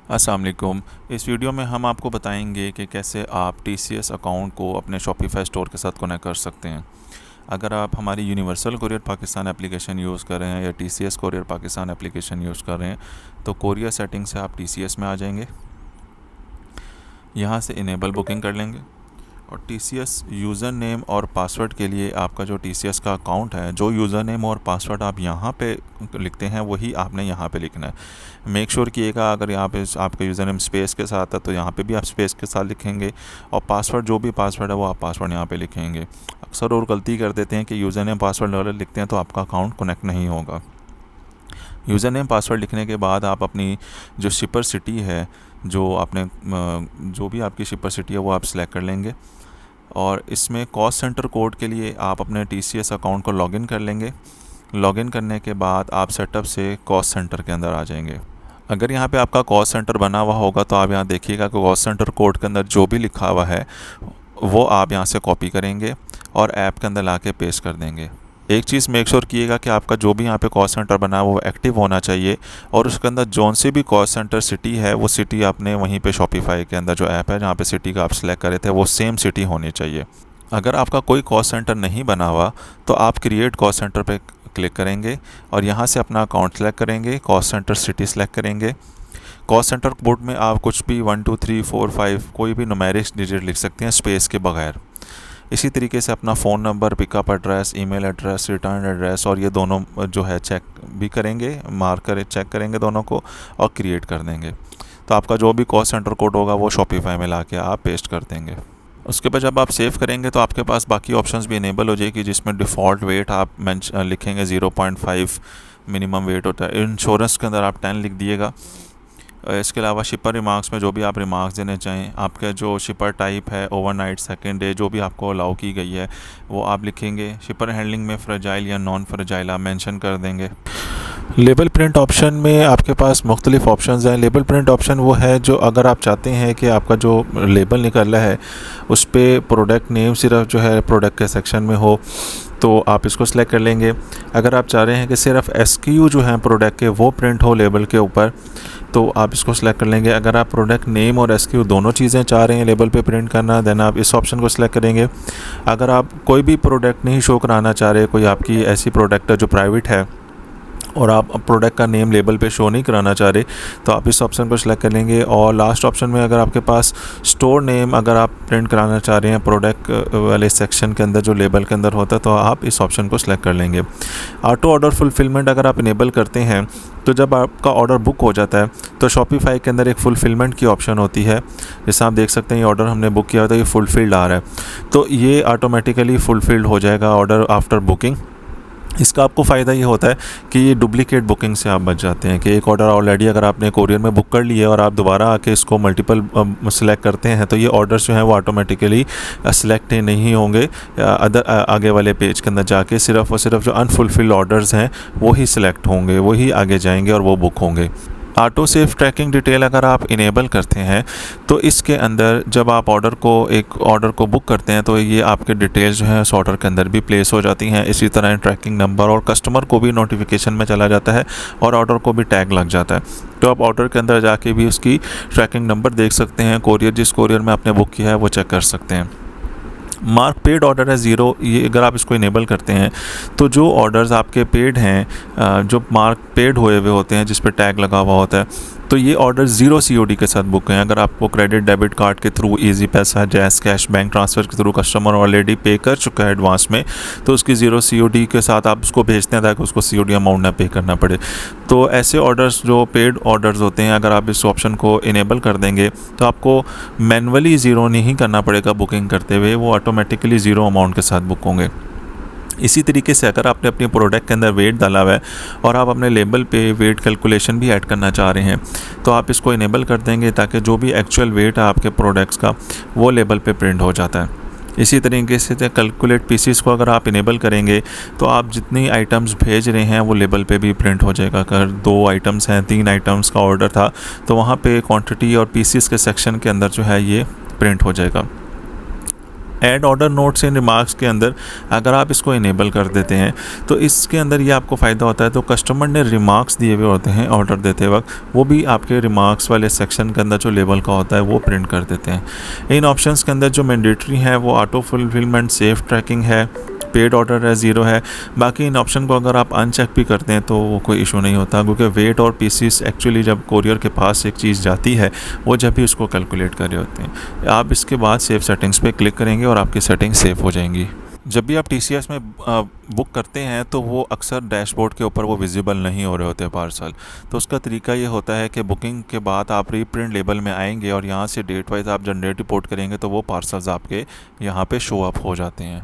अस्सलाम वालेकुम। इस वीडियो में हम आपको बताएंगे कि कैसे आप टीसीएस अकाउंट को अपने शॉपिफाई स्टोर के साथ कनेक्ट कर सकते हैं। अगर आप हमारी universal courier Pakistan application use कर रहे हैं या TCS courier Pakistan application use कर रहे हैं तो कुरियर सेटिंग से आप टीसीएस में आ जाएंगे। यहाँ से इनेबल बुकिंग कर लेंगे और टीसीएस यूज़र नेम और पासवर्ड के लिए आपका जो टीसीएस का अकाउंट है, जो यूज़र नेम और पासवर्ड आप यहाँ पे लिखते हैं वही आपने यहाँ पे लिखना है। मेक श्योर किएगा अगर यहाँ पे आपका यूज़र नेम स्पेस के साथ है तो यहाँ पे भी आप स्पेस के साथ लिखेंगे और पासवर्ड जो भी पासवर्ड है वो आप पासवर्ड यहाँ पे लिखेंगे। अक्सर और गलती कर देते हैं कि यूज़र नेम पासवर्ड वाले लिखते हैं तो आपका अकाउंट कनेक्ट नहीं होगा। यूज़र नेम पासवर्ड लिखने के बाद आप अपनी जो शिपर सिटी है, जो भी आपकी शिपर सिटी है वो आप सिलेक्ट कर लेंगे और इसमें कॉस्ट सेंटर कोड के लिए आप अपने टीसीएस अकाउंट को लॉगिन कर लेंगे। लॉगिन करने के बाद आप सेटअप से कॉस्ट सेंटर के अंदर आ जाएंगे। अगर यहाँ पे आपका कॉस्ट सेंटर बना हुआ होगा तो आप यहाँ देखिएगा कि कॉस्ट सेंटर कोड के अंदर जो भी लिखा हुआ है वो आप यहाँ से कॉपी करेंगे और ऐप के अंदर ला के पेस्ट कर देंगे। एक चीज़ मेक श्योर किएगा कि आपका जो भी यहाँ पे कॉस्ट सेंटर बना है वो एक्टिव होना चाहिए और उसके अंदर जौन सी भी कॉस्ट सेंटर सिटी है वो सिटी आपने वहीं पे शॉपिफाई के अंदर जो ऐप है जहाँ पे सिटी का आप सिलेक्ट करे थे वो सेम सिटी होनी चाहिए। अगर आपका कोई कॉस्ट सेंटर नहीं बना हुआ तो आप क्रिएट कॉस्ट सेंटर पे क्लिक करेंगे और यहाँ से अपना अकाउंट सेलेक्ट करेंगे, कॉस्ट सेंटर सिटी सेलेक्ट करेंगे। कॉस्ट सेंटर कोड में आप कुछ भी 1 2 3 4 5 कोई भी न्यूमेरिक डिजिट लिख सकते हैं स्पेस के बगैर। इसी तरीके से अपना phone number, pickup address, email address, return address और ये दोनों जो है चेक भी करेंगे, चेक करेंगे दोनों को और क्रिएट कर देंगे। तो आपका जो भी कॉस्ट सेंटर कोड होगा वो शॉपिफाई में लाके आप पेस्ट कर देंगे। उसके बाद जब आप सेव करेंगे तो आपके पास बाकी ऑप्शंस भी इनेबल हो जाएगी जिसमें डिफ़ॉल्ट वेट आप लिखेंगे 0.5 मिनिमम वेट होता है। इंश्योरेंस के अंदर आप 10 लिख दिएगा। इसके अलावा शिपर रिमार्क्स में जो भी आप रिमार्क्स देने चाहें, आपका जो शिपर टाइप है ओवरनाइट, सेकंड डे, जो भी आपको अलाउ की गई है वो आप लिखेंगे। शिपर हैंडलिंग में फ्रेजाइल या नॉन फ्रेजाइल आप मेंशन कर देंगे। लेबल प्रिंट ऑप्शन में आपके पास मुख्तलिफ ऑप्शंस हैं। लेबल प्रिंट ऑप्शन वो है जो अगर आप चाहते हैं कि आपका जो लेबल निकल रहा है उस पर प्रोडक्ट नेम सिर्फ जो है प्रोडक्ट के सेक्शन में हो तो आप इसको सेलेक्ट कर लेंगे। अगर आप चाह रहे हैं कि सिर्फ एसक्यू जो है प्रोडक्ट के वो प्रिंट हो लेबल के ऊपर तो आप इसको सेलेक्ट कर लेंगे। अगर आप प्रोडक्ट नेम और एसक्यू दोनों चीज़ें चाह रहे हैं लेबल पे प्रिंट करना देन आप इस ऑप्शन को सिलेक्ट करेंगे। अगर आप कोई भी प्रोडक्ट नहीं शो कराना चाह रहे, कोई आपकी ऐसी प्रोडक्ट है जो प्राइवेट है और आप प्रोडक्ट का नेम लेबल पे शो नहीं कराना चाह रहे तो आप इस ऑप्शन को सिलेक्ट कर लेंगे। और लास्ट ऑप्शन में अगर आपके पास स्टोर नेम अगर आप प्रिंट कराना चाह रहे हैं प्रोडक्ट वाले सेक्शन के अंदर जो लेबल के अंदर होता है तो आप इस ऑप्शन को सिलेक्ट कर लेंगे। ऑटो ऑर्डर फुलफिलमेंट अगर आप इनेबल करते हैं तो जब आपका ऑर्डर बुक हो जाता है तो शॉपिफाई के अंदर एक फुलफिलमेंट की ऑप्शन होती है। जैसे आप देख सकते हैं ये ऑर्डर हमने बुक किया था, ये फुलफिल्ड आ रहा है तो ये ऑटोमेटिकली फुलफिल्ड हो जाएगा ऑर्डर आफ्टर बुकिंग। इसका आपको फ़ायदा ये होता है कि ये डुप्लीकेट बुकिंग से आप बच जाते हैं कि एक ऑर्डर ऑलरेडी अगर आपने कोरियर में बुक कर लिया और आप दोबारा आके इसको मल्टीपल सेलेक्ट करते हैं तो ये ऑर्डर्स जो हैं वो ऑटोमेटिकली सेलेक्ट नहीं होंगे आगे वाले पेज के अंदर जाके। सिर्फ और सिर्फ जो अनफुलफिल्ड ऑर्डर्स हैं वो ही सिलेक्ट होंगे, वही आगे जाएंगे और वो बुक होंगे। ऑटो सेव ट्रैकिंग डिटेल अगर आप इनेबल करते हैं तो इसके अंदर जब आप एक ऑर्डर को बुक करते हैं तो ये आपके डिटेल्स जो हैं उस ऑर्डर के अंदर भी प्लेस हो जाती हैं। इसी तरह ट्रैकिंग नंबर और कस्टमर को भी नोटिफिकेशन में चला जाता है और ऑर्डर को भी टैग लग जाता है। तो आप ऑर्डर के अंदर जाके भी उसकी ट्रैकिंग नंबर देख सकते हैं, जिस कोरियर में आपने बुक किया है वो चेक कर सकते हैं। मार्क पेड ऑर्डर है 0, ये अगर आप इसको इनेबल करते हैं तो जो ऑर्डर्स आपके पेड हैं, जो मार्क पेड हुए हुए होते हैं जिस पे टैग लगा हुआ होता है तो ये ऑर्डर 0 COD के साथ बुक हैं। अगर आपको क्रेडिट डेबिट कार्ड के थ्रू, इजी पैसा, जैज़ कैश, बैंक ट्रांसफ़र के थ्रू कस्टमर ऑलरेडी पे कर चुका है एडवांस में तो उसकी 0 COD के साथ आप उसको भेजते हैं ताकि उसको COD अमाउंट ना पे करना पड़े। तो ऐसे ऑर्डर्स जो पेड ऑर्डर्स होते हैं अगर आप इस ऑप्शन को इनेबल कर देंगे तो आपको मैनुअली 0 नहीं करना पड़ेगा बुकिंग करते हुए, वो ऑटोमेटिकली 0 अमाउंट के साथ बुक होंगे। इसी तरीके से अगर आपने अपने प्रोडक्ट के अंदर वेट डाला हुआ है और आप अपने लेबल पे वेट कैलकुलेशन भी ऐड करना चाह रहे हैं तो आप इसको इनेबल कर देंगे ताकि जो भी एक्चुअल वेट है आपके प्रोडक्ट्स का वो लेबल पे प्रिंट हो जाता है। इसी तरीके से कैलकुलेट पीसीस को अगर आप इनेबल करेंगे तो आप जितनी आइटम्स भेज रहे हैं वो लेबल पे भी प्रिंट हो जाएगा। अगर 2 आइटम्स हैं, 3 आइटम्स का ऑर्डर था तो वहाँ पे क्वांटिटी और पीसीस के सेक्शन के अंदर जो है ये प्रिंट हो जाएगा। ऐड ऑर्डर नोट्स इन रिमार्क्स के अंदर अगर आप इसको इनेबल कर देते हैं तो इसके अंदर ये आपको फ़ायदा होता है। तो कस्टमर ने रिमार्क्स दिए हुए होते हैं ऑर्डर देते वक्त, वो भी आपके रिमार्क्स वाले सेक्शन के अंदर जो लेबल का होता है वो प्रिंट कर देते हैं। इन ऑप्शंस के अंदर जो मैंडेटरी है वो ऑटो फुलफिलमेंट, सेफ ट्रैकिंग है, पेड ऑर्डर है, ज़ीरो है। बाकी इन ऑप्शन को अगर आप अनचेक भी करते हैं तो वो कोई इशू नहीं होता, क्योंकि वेट और पीसीस एक्चुअली जब कोरियर के पास एक चीज़ जाती है वो जब भी उसको कैलकुलेट कर रहे होते हैं। आप इसके बाद सेव सेटिंग्स पे क्लिक करेंगे और आपकी सेटिंग्स सेव हो जाएंगी। जब भी आप टीसीएस में बुक करते हैं तो वो अक्सर डैशबोर्ड के ऊपर वो विजिबल नहीं हो रहे होते पार्सल। तो उसका तरीका ये होता है कि बुकिंग के बाद आप रीप्रिंट लेबल में आएंगे और यहाँ से डेट वाइज आप जनरेट रिपोर्ट करेंगे तो वो पार्सल्स आपके यहाँ पे शो अप हो जाते हैं।